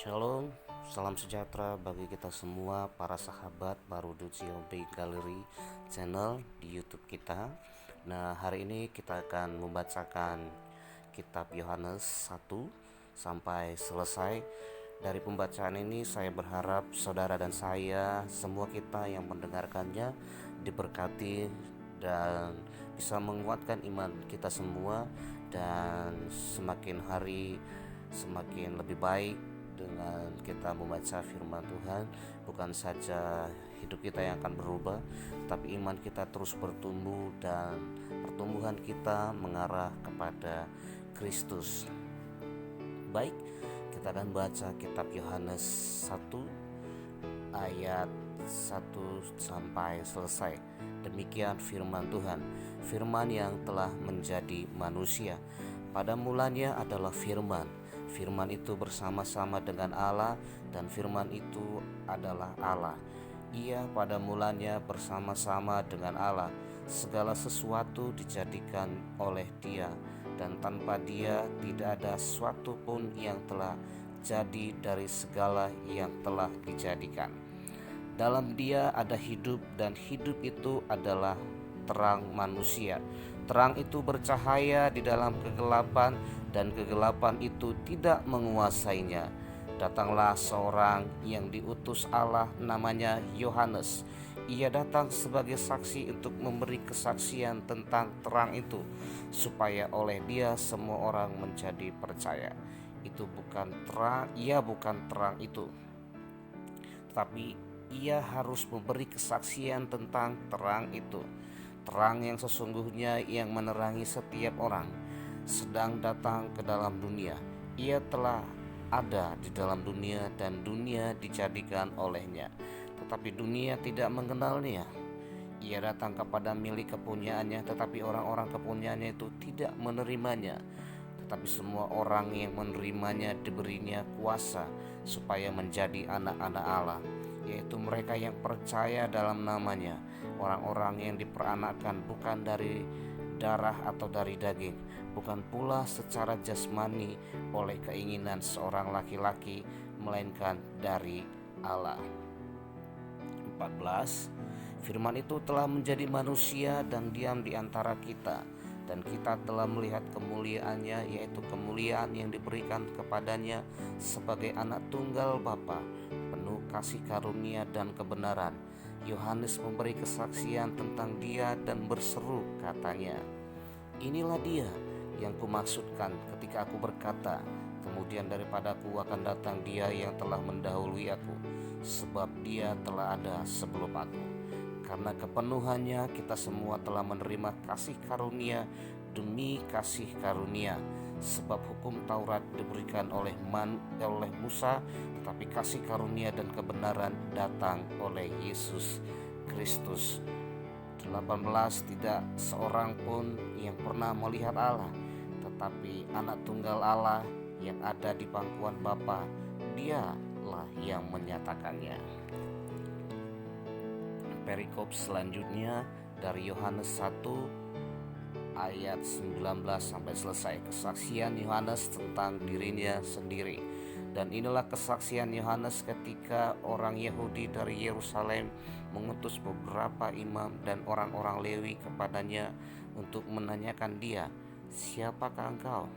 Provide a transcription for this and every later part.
Shalom, salam sejahtera bagi kita semua para sahabat Maruducio Bay Gallery channel di YouTube kita. Nah, hari ini kita akan membacakan kitab Yohanes 1 sampai selesai. Dari pembacaan ini saya berharap saudara dan saya, semua kita yang mendengarkannya diberkati dan bisa menguatkan iman kita semua, dan semakin hari semakin lebih baik dengan kita membaca firman Tuhan. Bukan saja hidup kita yang akan berubah, tapi iman kita terus bertumbuh dan pertumbuhan kita mengarah kepada Kristus. Baik, kita akan baca kitab Yohanes 1 ayat 1 sampai selesai. Demikian firman Tuhan, firman yang telah menjadi manusia. Pada mulanya adalah firman. Firman itu bersama-sama dengan Allah, dan firman itu adalah Allah. Ia pada mulanya bersama-sama dengan Allah. Segala sesuatu dijadikan oleh Dia, dan tanpa Dia tidak ada sesuatu pun yang telah jadi dari segala yang telah dijadikan. Dalam Dia ada hidup, dan hidup itu adalah terang manusia. Terang itu bercahaya di dalam kegelapan, dan kegelapan itu tidak menguasainya. Datanglah seorang yang diutus Allah, namanya Yohanes. Ia datang sebagai saksi untuk memberi kesaksian tentang terang itu, supaya oleh dia semua orang menjadi percaya. Ia bukan terang itu, tetapi ia harus memberi kesaksian tentang terang itu. Terang yang sesungguhnya yang menerangi setiap orang sedang datang ke dalam dunia. Ia telah ada di dalam dunia, dan dunia dijadikan olehnya, tetapi dunia tidak mengenalnya. Ia datang kepada milik kepunyaannya, tetapi orang-orang kepunyaannya itu tidak menerimanya. Tetapi semua orang yang menerimanya diberinya kuasa supaya menjadi anak-anak Allah, yaitu mereka yang percaya dalam namanya. Orang-orang yang diperanakkan bukan dari darah atau dari daging, bukan pula secara jasmani oleh keinginan seorang laki-laki, melainkan dari Allah. 14. Firman itu telah menjadi manusia dan diam di antara kita, dan kita telah melihat kemuliaannya, yaitu kemuliaan yang diberikan kepadanya sebagai anak tunggal Bapa, penuh kasih karunia dan kebenaran. Yohanes memberi kesaksian tentang dia dan berseru, katanya, "Inilah dia yang kumaksudkan ketika aku berkata, kemudian daripadaku akan datang dia yang telah mendahului aku, sebab dia telah ada sebelum aku." Karena kepenuhannya kita semua telah menerima kasih karunia demi kasih karunia. Sebab hukum Taurat diberikan oleh Musa, tetapi kasih karunia dan kebenaran datang oleh Yesus Kristus. 18. Tidak seorang pun yang pernah melihat Allah, tetapi anak tunggal Allah yang ada di pangkuan Bapa, dialah yang menyatakannya. Perikop selanjutnya dari Yohanes 1 ayat 19 sampai selesai. Kesaksian Yohanes tentang dirinya sendiri. Dan inilah kesaksian Yohanes ketika orang Yahudi dari Yerusalem mengutus beberapa imam dan orang-orang Lewi kepadanya untuk menanyakan dia, "Siapakah engkau?"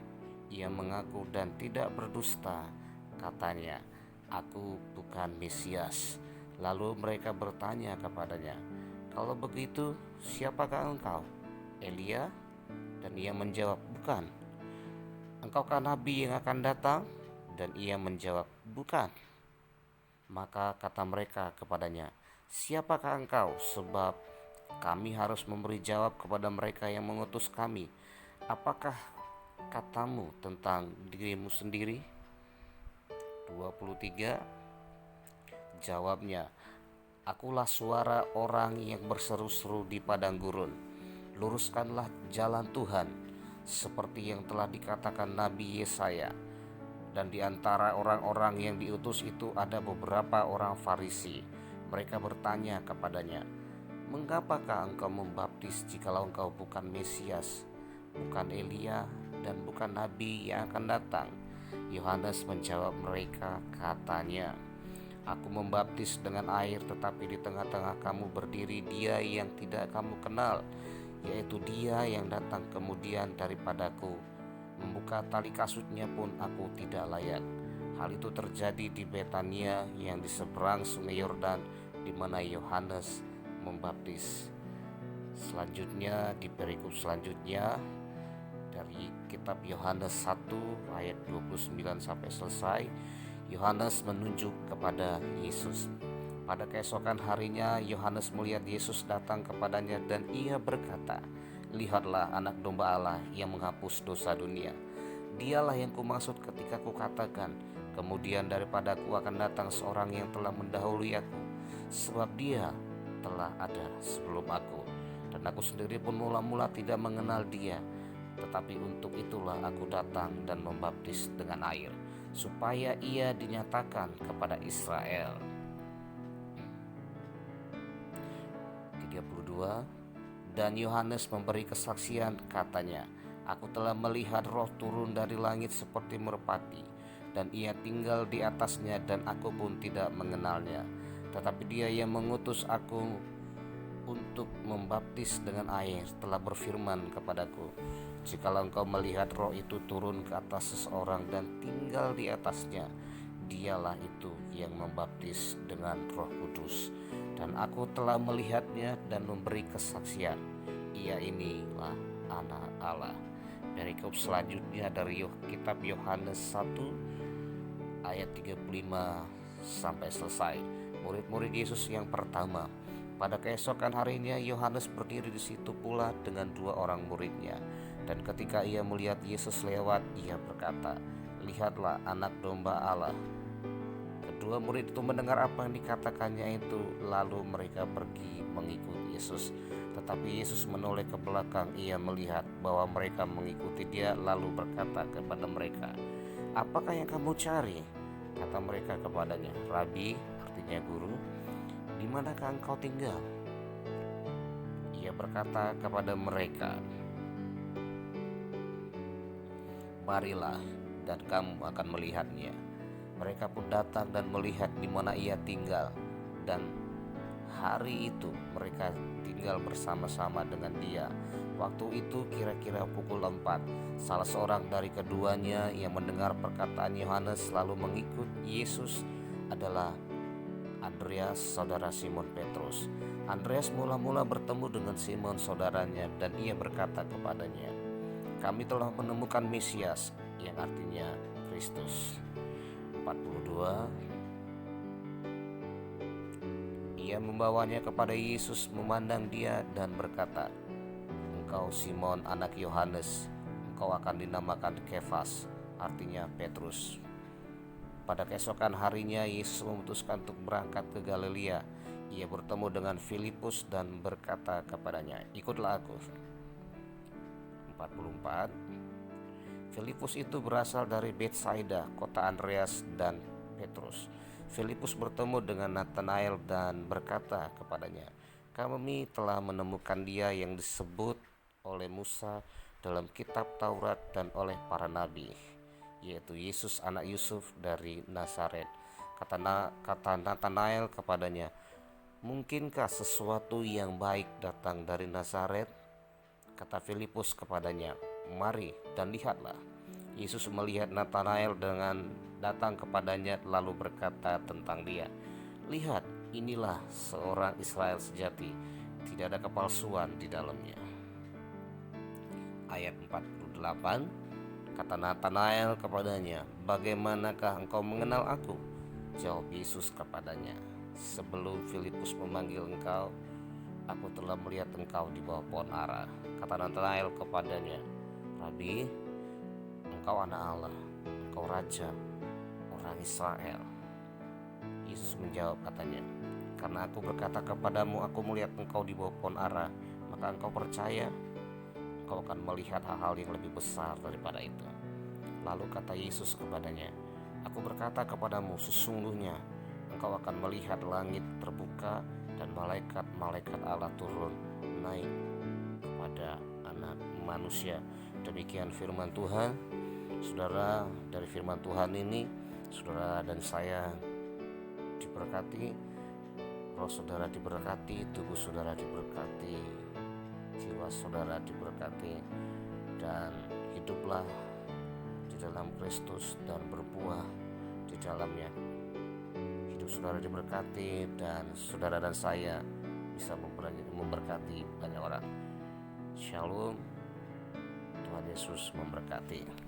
Ia mengaku dan tidak berdusta. Katanya, "Aku bukan Mesias." Lalu mereka bertanya kepadanya, "Kalau begitu, siapakah engkau? Elia?" Dan ia menjawab, "Bukan." "Engkaukah nabi yang akan datang?" Dan ia menjawab, "Bukan." Maka kata mereka kepadanya, "Siapakah engkau? Sebab kami harus memberi jawab kepada mereka yang mengutus kami. Apakah katamu tentang dirimu sendiri?" 23. Jawabnya, "Akulah suara orang yang berseru-seru di padang gurun, luruskanlah jalan Tuhan, seperti yang telah dikatakan Nabi Yesaya." Dan di antara orang-orang yang diutus itu ada beberapa orang Farisi. Mereka bertanya kepadanya, "Mengapakah engkau membaptis jikalau engkau bukan Mesias, bukan Elia, dan bukan Nabi yang akan datang?" Yohanes menjawab mereka, katanya, "Aku membaptis dengan air, tetapi di tengah-tengah kamu berdiri Dia yang tidak kamu kenal, yaitu Dia yang datang kemudian daripadaku. Membuka tali kasutnya pun aku tidak layak." Hal itu terjadi di Betania yang di seberang sungai Yordan, di mana Yohanes membaptis. Selanjutnya, di perikop selanjutnya dari kitab Yohanes 1 ayat 29 sampai selesai, Yohanes menunjuk kepada Yesus. Pada keesokan harinya Yohanes melihat Yesus datang kepadanya dan ia berkata, "Lihatlah anak domba Allah yang menghapus dosa dunia. Dialah yang kumaksud ketika kukatakan, kemudian daripadaku akan datang seorang yang telah mendahului aku, sebab dia telah ada sebelum aku. Dan aku sendiri pun mula-mula tidak mengenal dia. Tetapi untuk itulah aku datang dan membaptis dengan air, supaya ia dinyatakan kepada Israel." 32. Dan Yohanes memberi kesaksian, katanya, "Aku telah melihat Roh turun dari langit seperti merpati, dan ia tinggal di atasnya, dan aku pun tidak mengenalnya. Tetapi dia yang mengutus aku untuk membaptis dengan air telah berfirman kepadaku, jikalau engkau melihat Roh itu turun ke atas seseorang dan tinggal di atasnya, dialah itu yang membaptis dengan Roh Kudus. Dan aku telah melihatnya dan memberi kesaksian, ia inilah Anak Allah." Perikop selanjutnya dari kitab Yohanes 1 ayat 35 sampai selesai. Murid-murid Yesus yang pertama. Pada keesokan harinya Yohanes berdiri di situ pula dengan 2 orang muridnya. Dan ketika ia melihat Yesus lewat, ia berkata, "Lihatlah anak domba Allah." Kedua murid itu mendengar apa yang dikatakannya itu, lalu mereka pergi mengikut Yesus. Tetapi Yesus menoleh ke belakang, ia melihat bahwa mereka mengikuti dia, lalu berkata kepada mereka, "Apakah yang kamu cari?" Kata mereka kepadanya, "Rabi," artinya guru, "di manakah engkau tinggal?" Ia berkata kepada mereka, "Marilah, dan kamu akan melihatnya." Mereka pun datang dan melihat di mana ia tinggal, dan hari itu mereka tinggal bersama-sama dengan dia. Waktu itu kira-kira pukul 4. Salah seorang dari keduanya yang mendengar perkataan Yohanes lalu mengikut Yesus adalah Andreas, saudara Simon Petrus. Andreas mula-mula bertemu dengan Simon saudaranya, dan ia berkata kepadanya, "Kami telah menemukan Mesias," yang artinya Kristus. 42. Ia membawanya kepada Yesus, memandang dia dan berkata, "Engkau Simon anak Yohanes, engkau akan dinamakan Kefas," artinya Petrus. Pada keesokan harinya Yesus memutuskan untuk berangkat ke Galilea. Ia bertemu dengan Filipus dan berkata kepadanya, "Ikutlah aku." 44. Filipus itu berasal dari Betsaida, kota Andreas dan Petrus. Filipus bertemu dengan Nathanael dan berkata kepadanya, "Kami telah menemukan dia yang disebut oleh Musa dalam kitab Taurat dan oleh para nabi, yaitu Yesus anak Yusuf dari Nazaret." Kata Nathanael kepadanya, "Mungkinkah sesuatu yang baik datang dari Nazaret?" Kata Filipus kepadanya, "Mari dan lihatlah." Yesus melihat Nathanael dengan datang kepadanya lalu berkata tentang dia, "Lihat, inilah seorang Israel sejati, tidak ada kepalsuan di dalamnya." Ayat 48. Kata Nathanael kepadanya, "Bagaimanakah engkau mengenal aku?" Jawab Yesus kepadanya, "Sebelum Filipus memanggil engkau, aku telah melihat engkau di bawah pohon ara." Kata Nathanael kepadanya, "Rabi, engkau anak Allah, engkau Raja orang Israel." Yesus menjawab katanya, "Karena aku berkata kepadamu, aku melihat engkau di bawah pohon ara, maka engkau percaya? Engkau akan melihat hal-hal yang lebih besar daripada itu." Lalu kata Yesus kepadanya, "Aku berkata kepadamu, sesungguhnya engkau akan melihat langit terbuka dan malaikat-malaikat Allah turun naik kepada Anak Manusia." Demikian firman Tuhan. Saudara, dari firman Tuhan ini, saudara dan saya diberkati, roh saudara diberkati, tubuh saudara diberkati, jiwa saudara diberkati, dan hiduplah di dalam Kristus dan berbuah di dalamnya. Hidup saudara diberkati, dan saudara dan saya bisa memberkati banyak orang. Shalom, Tuhan Yesus memberkati.